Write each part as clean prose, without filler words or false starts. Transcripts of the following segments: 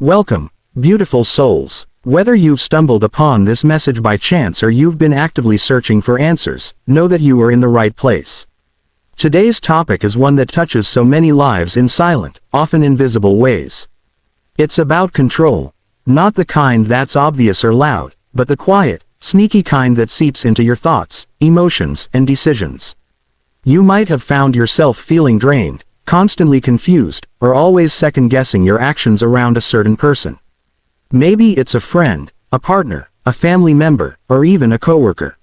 Welcome, beautiful souls. Whether you've stumbled upon this message by chance or you've been actively searching for answers, know that you are in the right place. Today's topic is one that touches so many lives in silent, often invisible ways. It's about control. Not the kind that's obvious or loud, but the quiet, sneaky kind that seeps into your thoughts, emotions, and decisions. You might have found yourself feeling drained, constantly confused, or always second-guessing your actions around a certain person. Maybe it's a friend, a partner, a family member, or even a coworker.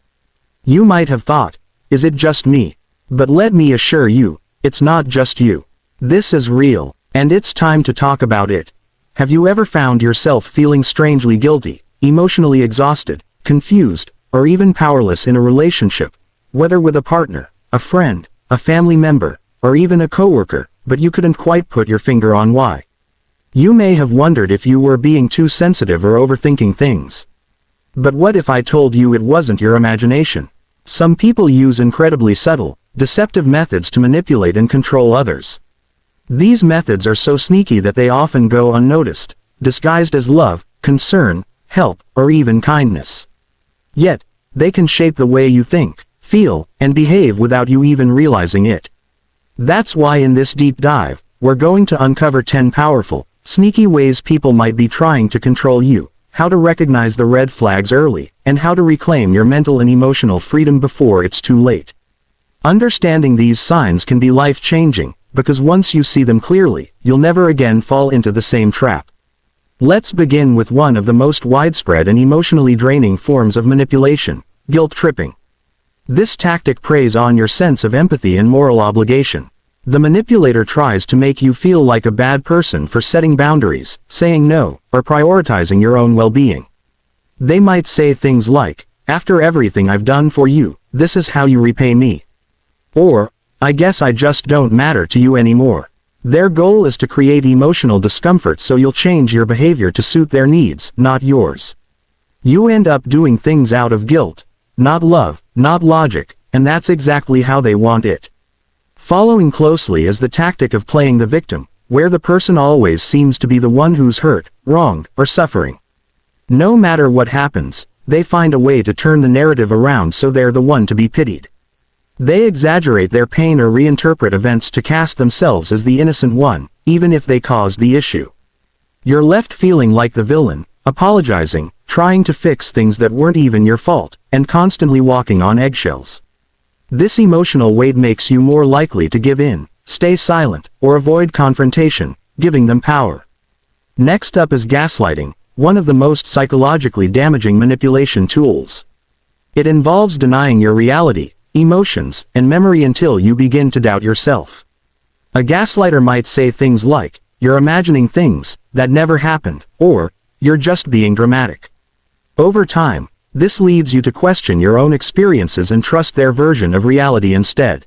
You might have thought, is it just me? But let me assure you, it's not just you. This is real, and it's time to talk about it. Have you ever found yourself feeling strangely guilty, emotionally exhausted, confused, or even powerless in a relationship, whether with a partner, a friend, a family member, or even a coworker, but you couldn't quite put your finger on why? You may have wondered if you were being too sensitive or overthinking things. But what if I told you it wasn't your imagination? Some people use incredibly subtle, deceptive methods to manipulate and control others. These methods are so sneaky that they often go unnoticed, disguised as love, concern, help, or even kindness. Yet, they can shape the way you think, feel, and behave without you even realizing it. That's why in this deep dive, we're going to uncover 10 powerful, sneaky ways people might be trying to control you, how to recognize the red flags early, and how to reclaim your mental and emotional freedom before it's too late. Understanding these signs can be life-changing, because once you see them clearly, you'll never again fall into the same trap. Let's begin with one of the most widespread and emotionally draining forms of manipulation: guilt tripping. This tactic preys on your sense of empathy and moral obligation. The manipulator tries to make you feel like a bad person for setting boundaries, saying no, or prioritizing your own well-being. They might say things like, "After everything I've done for you, this is how you repay me." Or, "I guess I just don't matter to you anymore." Their goal is to create emotional discomfort so you'll change your behavior to suit their needs, not yours. You end up doing things out of guilt, not love, not logic, and that's exactly how they want it. Following closely is the tactic of playing the victim, where the person always seems to be the one who's hurt, wronged, or suffering. No matter what happens, they find a way to turn the narrative around so they're the one to be pitied. They exaggerate their pain or reinterpret events to cast themselves as the innocent one, even if they caused the issue. You're left feeling like the villain, apologizing, trying to fix things that weren't even your fault, and constantly walking on eggshells. This emotional weight makes you more likely to give in, stay silent, or avoid confrontation, giving them power. Next up is gaslighting, one of the most psychologically damaging manipulation tools. It involves denying your reality, emotions, and memory until you begin to doubt yourself. A gaslighter might say things like, "You're imagining things that never happened," or "You're just being dramatic." Over time, this leads you to question your own experiences and trust their version of reality instead.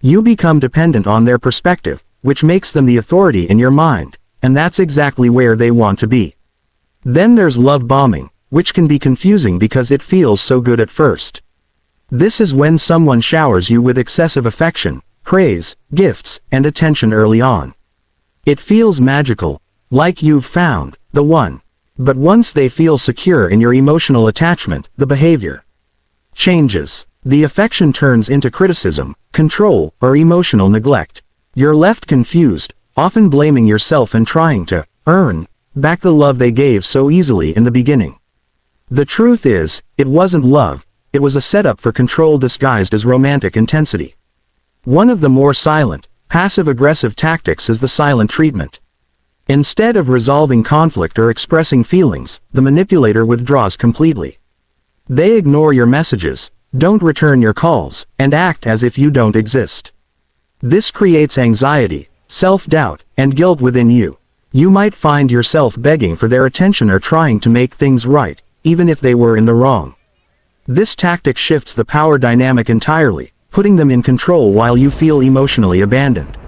You become dependent on their perspective, which makes them the authority in your mind, and that's exactly where they want to be. Then there's love bombing, which can be confusing because it feels so good at first. This is when someone showers you with excessive affection, praise, gifts, and attention early on. It feels magical, like you've found the one. But once they feel secure in your emotional attachment, the behavior changes. The affection turns into criticism, control, or emotional neglect. You're left confused, often blaming yourself and trying to earn back the love they gave so easily in the beginning. The truth is, it wasn't love, it was a setup for control disguised as romantic intensity. One of the more silent, passive-aggressive tactics is the silent treatment. Instead of resolving conflict or expressing feelings, the manipulator withdraws completely. They ignore your messages, don't return your calls, and act as if you don't exist. This creates anxiety, self-doubt, and guilt within you. You might find yourself begging for their attention or trying to make things right, even if they were in the wrong. This tactic shifts the power dynamic entirely, putting them in control while you feel emotionally abandoned.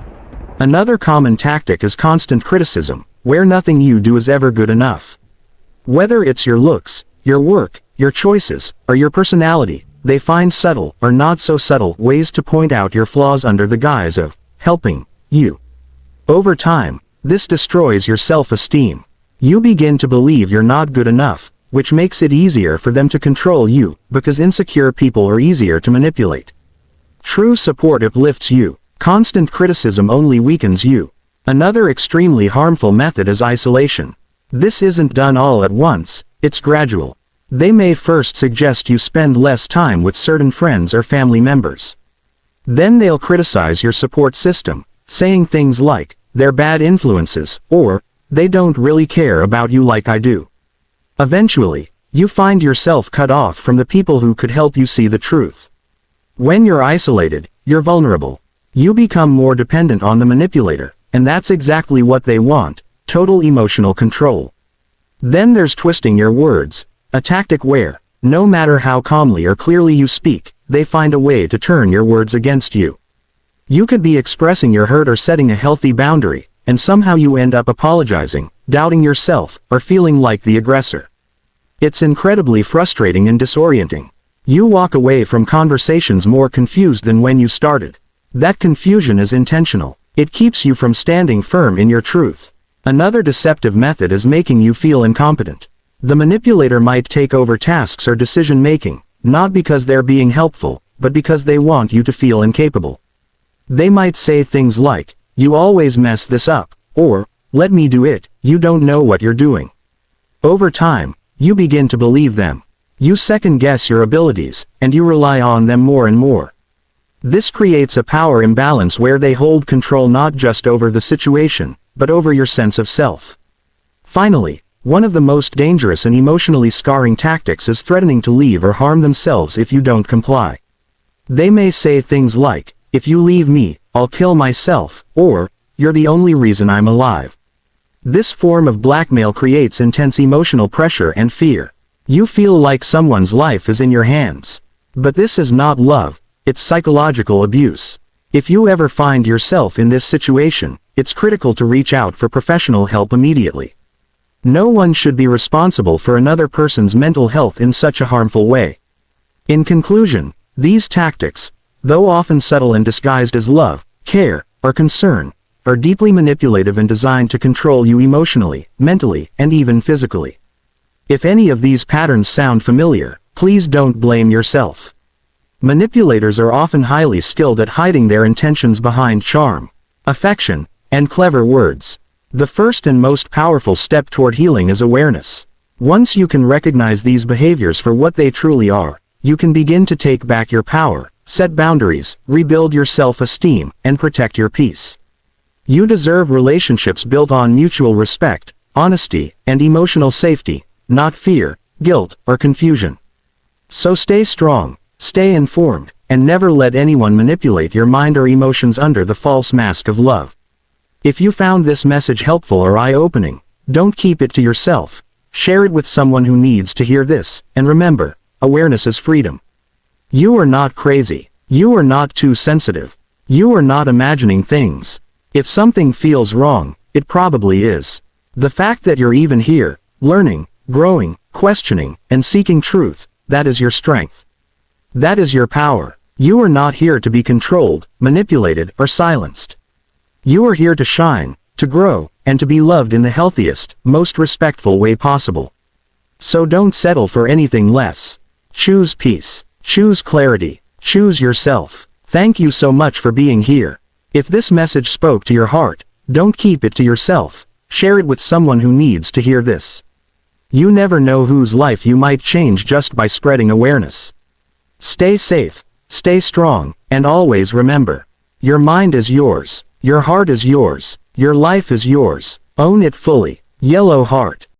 Another common tactic is constant criticism, where nothing you do is ever good enough. Whether it's your looks, your work, your choices, or your personality, they find subtle or not so subtle ways to point out your flaws under the guise of helping you. Over time, this destroys your self-esteem. You begin to believe you're not good enough, which makes it easier for them to control you, because insecure people are easier to manipulate. True support uplifts you. Constant criticism only weakens you. Another extremely harmful method is isolation. This isn't done all at once, it's gradual. They may first suggest you spend less time with certain friends or family members. Then they'll criticize your support system, saying things like, "They're bad influences," or, "They don't really care about you like I do." Eventually, you find yourself cut off from the people who could help you see the truth. When you're isolated, you're vulnerable. You become more dependent on the manipulator, and that's exactly what they want: total emotional control. Then there's twisting your words, a tactic where, no matter how calmly or clearly you speak, they find a way to turn your words against you. You could be expressing your hurt or setting a healthy boundary, and somehow you end up apologizing, doubting yourself, or feeling like the aggressor. It's incredibly frustrating and disorienting. You walk away from conversations more confused than when you started. That confusion is intentional. It keeps you from standing firm in your truth. Another deceptive method is making you feel incompetent. The manipulator might take over tasks or decision-making, not because they're being helpful, but because they want you to feel incapable. They might say things like, "You always mess this up," or, "Let me do it, you don't know what you're doing." Over time, you begin to believe them. You second-guess your abilities, and you rely on them more and more. This creates a power imbalance where they hold control not just over the situation, but over your sense of self. Finally, one of the most dangerous and emotionally scarring tactics is threatening to leave or harm themselves if you don't comply. They may say things like, "If you leave me, I'll kill myself," or, "You're the only reason I'm alive." This form of blackmail creates intense emotional pressure and fear. You feel like someone's life is in your hands. But this is not love, it's psychological abuse. If you ever find yourself in this situation, it's critical to reach out for professional help immediately. No one should be responsible for another person's mental health in such a harmful way. In conclusion, these tactics, though often subtle and disguised as love, care, or concern, are deeply manipulative and designed to control you emotionally, mentally, and even physically. If any of these patterns sound familiar, please don't blame yourself. Manipulators are often highly skilled at hiding their intentions behind charm, affection, and clever words. The first and most powerful step toward healing is awareness. Once you can recognize these behaviors for what they truly are, you can begin to take back your power, set boundaries, rebuild your self-esteem, and protect your peace. You deserve relationships built on mutual respect, honesty, and emotional safety, not fear, guilt, or confusion. So stay strong, stay informed, and never let anyone manipulate your mind or emotions under the false mask of love. If you found this message helpful or eye-opening, don't keep it to yourself. Share it with someone who needs to hear this, and remember, awareness is freedom. You are not crazy. You are not too sensitive. You are not imagining things. If something feels wrong, it probably is. The fact that you're even here, learning, growing, questioning, and seeking truth, that is your strength. That is your power. You are not here to be controlled, manipulated, or silenced. You are here to shine, to grow, and to be loved in the healthiest, most respectful way possible. So don't settle for anything less. Choose peace. Choose clarity. Choose yourself. Thank you so much for being here. If this message spoke to your heart, don't keep it to yourself. Share it with someone who needs to hear this. You never know whose life you might change just by spreading awareness. Stay safe, stay strong, and always remember, your mind is yours, your heart is yours, your life is yours. Own it fully. Yellow Heart.